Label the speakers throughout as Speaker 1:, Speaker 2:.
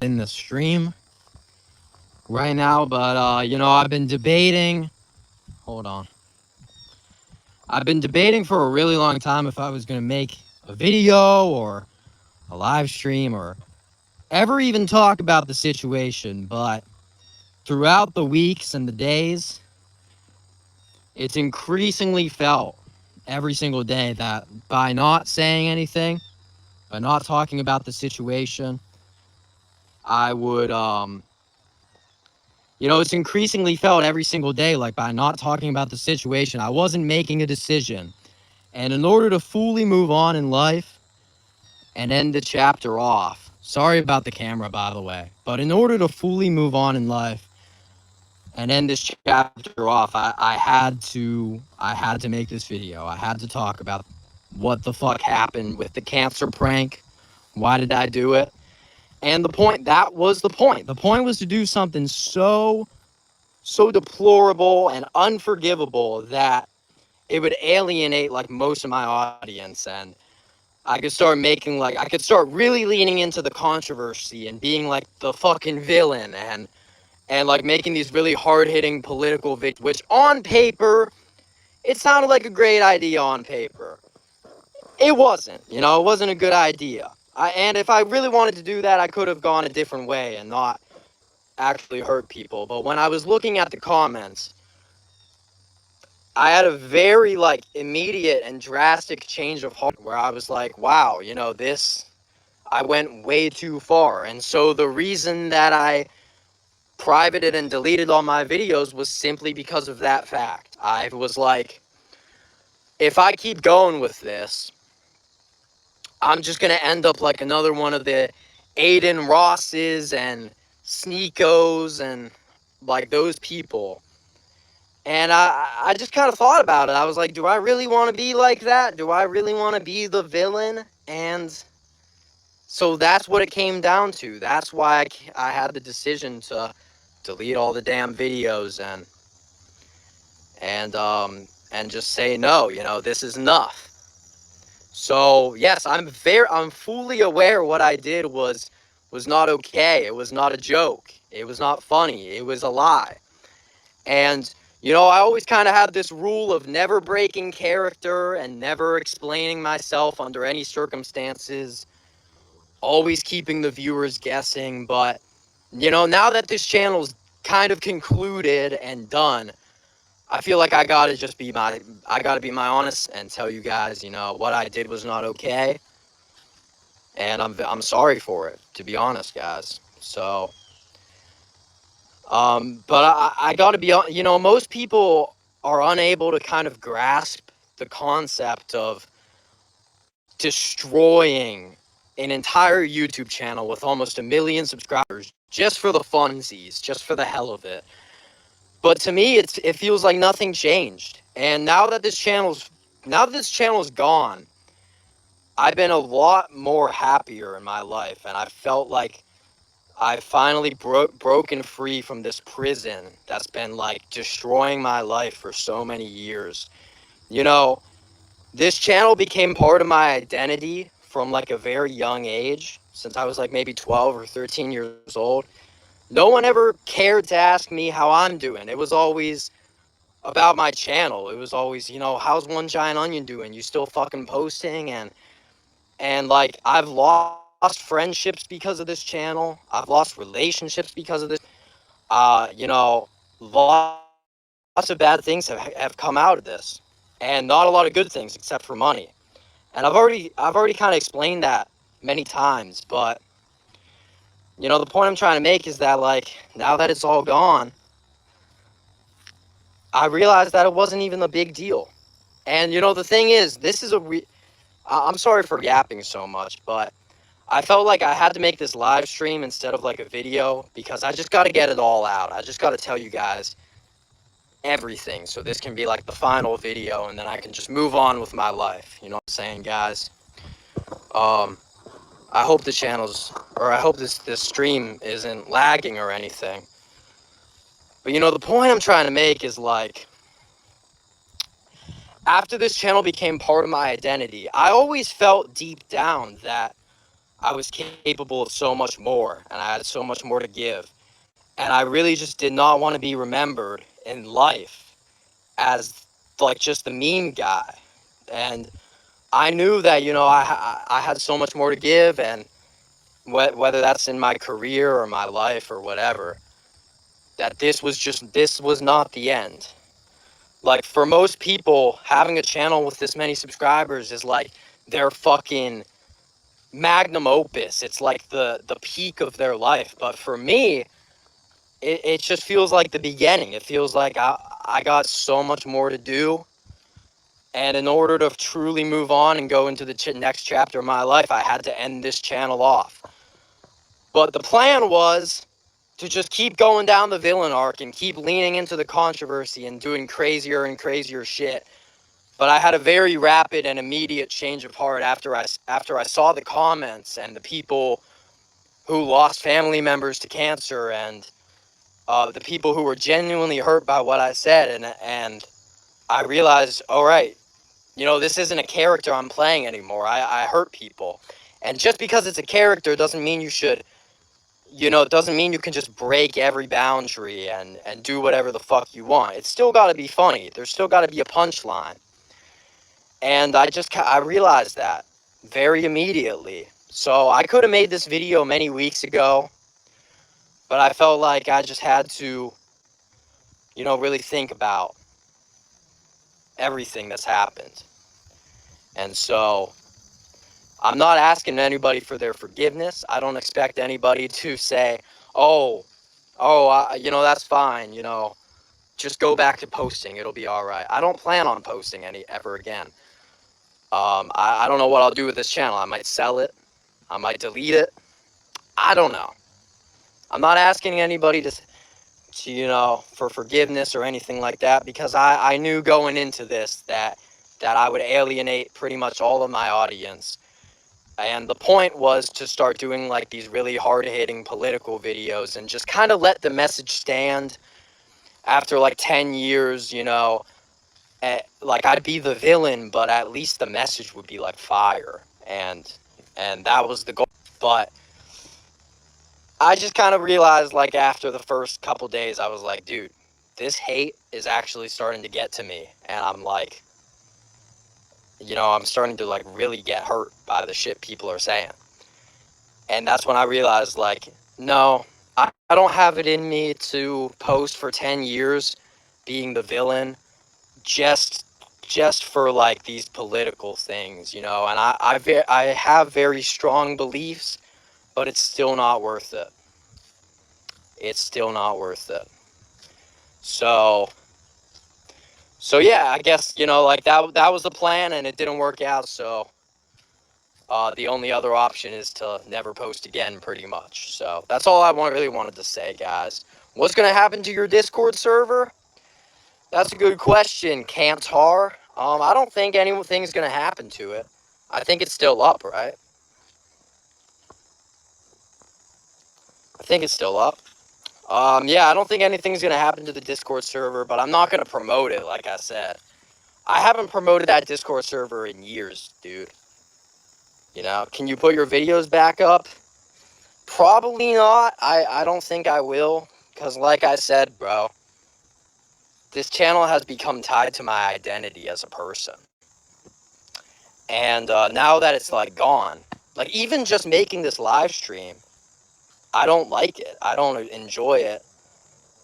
Speaker 1: in the stream right now, but I've been debating. Hold on. I've been debating for a really long time if I was gonna make a video or a live stream or ever even talk about the situation, but throughout the weeks and the days, it's increasingly felt every single day that by not saying anything, by not talking about the situation, I would it's increasingly felt every single day, like by not talking about the situation, I wasn't making a decision. And in order to fully move on in life and end the chapter off, sorry about the camera, by the way, but in order to fully move on in life and end this chapter off, I had to make this video. I had to talk about what the fuck happened with the cancer prank. Why did I do it? And that was the point. The point was to do something so deplorable and unforgivable that it would alienate like most of my audience, and I could start really leaning into the controversy and being like the fucking villain and like making these really hard-hitting political videos, which on paper it sounded like a great idea on paper. It wasn't, it wasn't a good idea. And if I really wanted to do that, I could have gone a different way and not actually hurt people. But when I was looking at the comments, I had a very like immediate and drastic change of heart where I was like, wow, I went way too far. And so the reason that I privated and deleted all my videos was simply because of that fact. I was like, if I keep going with this, I'm just going to end up like another one of the Aiden Rosses and Sneekos and like those people. And I just kind of thought about it. I was like, do I really want to be like that? Do I really want to be the villain? And so that's what it came down to. That's why I had the decision to delete all the damn videos and just say, no, this is enough. So yes, I'm fully aware what I did was not okay. It was not a joke. It was not funny. It was a lie. And I always kind of had this rule of never breaking character and never explaining myself under any circumstances, always keeping the viewers guessing. But, now that this channel's kind of concluded and done, I feel like I gotta be my honest and tell you guys, what I did was not okay. And I'm sorry for it, to be honest, guys. So... but I gotta be, most people are unable to kind of grasp the concept of destroying an entire YouTube channel with almost 1 million subscribers just for the funsies, just for the hell of it. But to me, it feels like nothing changed. And now that this channel's gone, I've been a lot more happier in my life, and I felt like I finally broken free from this prison that's been like destroying my life for so many years. This channel became part of my identity from like a very young age, since I was like maybe 12 or 13 years old. No one ever cared to ask me how I'm doing. It was always about my channel. It was always, how's One Giant Onion doing? You still fucking posting? And like, I've lost friendships because of this channel. I've lost relationships because of this. Lots of bad things have come out of this, and not a lot of good things except for money. And I've already kind of explained that many times, but the point I'm trying to make is that like now that it's all gone, I realized that it wasn't even a big deal. And the thing is, I'm sorry for yapping so much, but I felt like I had to make this live stream instead of like a video because I just got to get it all out. I just got to tell you guys everything, so this can be like the final video, and then I can just move on with my life. You know what I'm saying, guys? I hope I hope this stream isn't lagging or anything. But the point I'm trying to make is like, after this channel became part of my identity, I always felt deep down that I was capable of so much more, and I had so much more to give. And I really just did not want to be remembered in life as like just the meme guy. And I knew that, you know, I had so much more to give, and whether that's in my career or my life or whatever, that this was not the end. Like, for most people, having a channel with this many subscribers is like their fucking magnum opus. It's like the peak of their life. But for me, it just feels like the beginning. It feels like I got so much more to do. And in order to truly move on and go into the next chapter of my life, I had to end this channel off. But the plan was to just keep going down the villain arc and keep leaning into the controversy and doing crazier and crazier shit. But I had a very rapid and immediate change of heart after I saw the comments and the people who lost family members to cancer, and the people who were genuinely hurt by what I said. And I realized, all right, you know, this isn't a character I'm playing anymore. I hurt people. And just because it's a character doesn't mean you should, you know, it doesn't mean you can just break every boundary and do whatever the fuck you want. It's still got to be funny. There's still got to be a punchline. And I realized that very immediately. So I could have made this video many weeks ago, but I felt like I just had to, you know, really think about everything that's happened. And so I'm not asking anybody for their forgiveness. I don't expect anybody to say, oh, you know, that's fine, you know, just go back to posting. It'll be all right. I don't plan on posting ever again. I don't know what I'll do with this channel. I might sell it. I might delete it. I don't know. I'm not asking anybody to you know, for forgiveness or anything like that, because I knew going into this that I would alienate pretty much all of my audience. And the point was to start doing like these really hard-hitting political videos and just kind of let the message stand. After like 10 years, you know, like I'd be the villain, but at least the message would be like fire. And that was the goal. But I just kind of realized, like, after the first couple days, I was like, dude, this hate is actually starting to get to me. And I'm like, you know, I'm starting to, like, really get hurt by the shit people are saying. And that's when I realized, like, no, I don't have it in me to post for 10 years being the villain just for, like, these political things, you know. And I have very strong beliefs, but it's still not worth it. It's still not worth it. So yeah, I guess, you know, like that was the plan, and it didn't work out. So the only other option is to never post again, pretty much. So that's all I really wanted to say, guys. What's going to happen to your Discord server? That's a good question, Kantar. I don't think anything's going to happen to it. I think it's still up, right? I think it's still up. Yeah, I don't think anything's going to happen to the Discord server, but I'm not going to promote it, like I said. I haven't promoted that Discord server in years, dude. You know, can you put your videos back up? Probably not. I don't think I will, because like I said, bro, this channel has become tied to my identity as a person. And now that it's, like, gone, like, even just making this live stream, I don't like it. I don't enjoy it,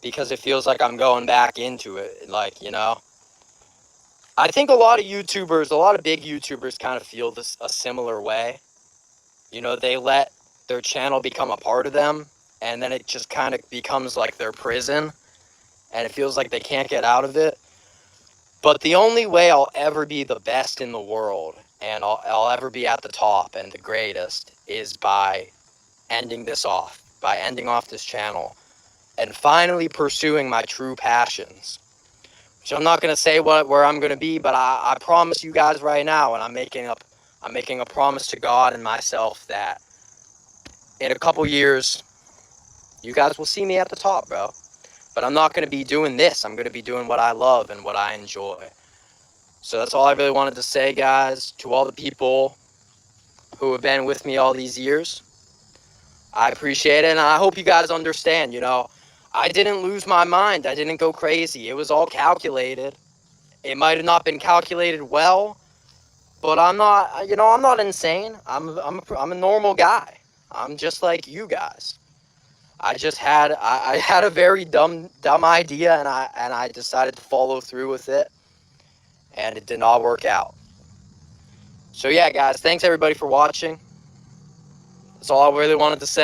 Speaker 1: because it feels like I'm going back into it, like, you know. I think a lot of YouTubers, a lot of big YouTubers kind of feel a similar way. You know, they let their channel become a part of them, and then it just kind of becomes like their prison, and it feels like they can't get out of it. But the only way I'll ever be the best in the world, and I'll ever be at the top and the greatest, is by ending this off, by ending off this channel, and finally pursuing my true passions. So I'm not going to say where I'm going to be, but I promise you guys right now, and I'm making a promise to God and myself that in a couple years, you guys will see me at the top, bro. But I'm not going to be doing this. I'm going to be doing what I love and what I enjoy. So that's all I really wanted to say, guys. To all the people who have been with me all these years. I appreciate it, and I hope you guys understand, you know, I didn't lose my mind. I didn't go crazy. It was all calculated. It might have not been calculated well, but I'm not, you know, I'm not insane. I'm a normal guy. I'm just like you guys. I had a very dumb idea, and I decided to follow through with it, and it did not work out. So yeah, guys, thanks everybody for watching. That's all I really wanted to say.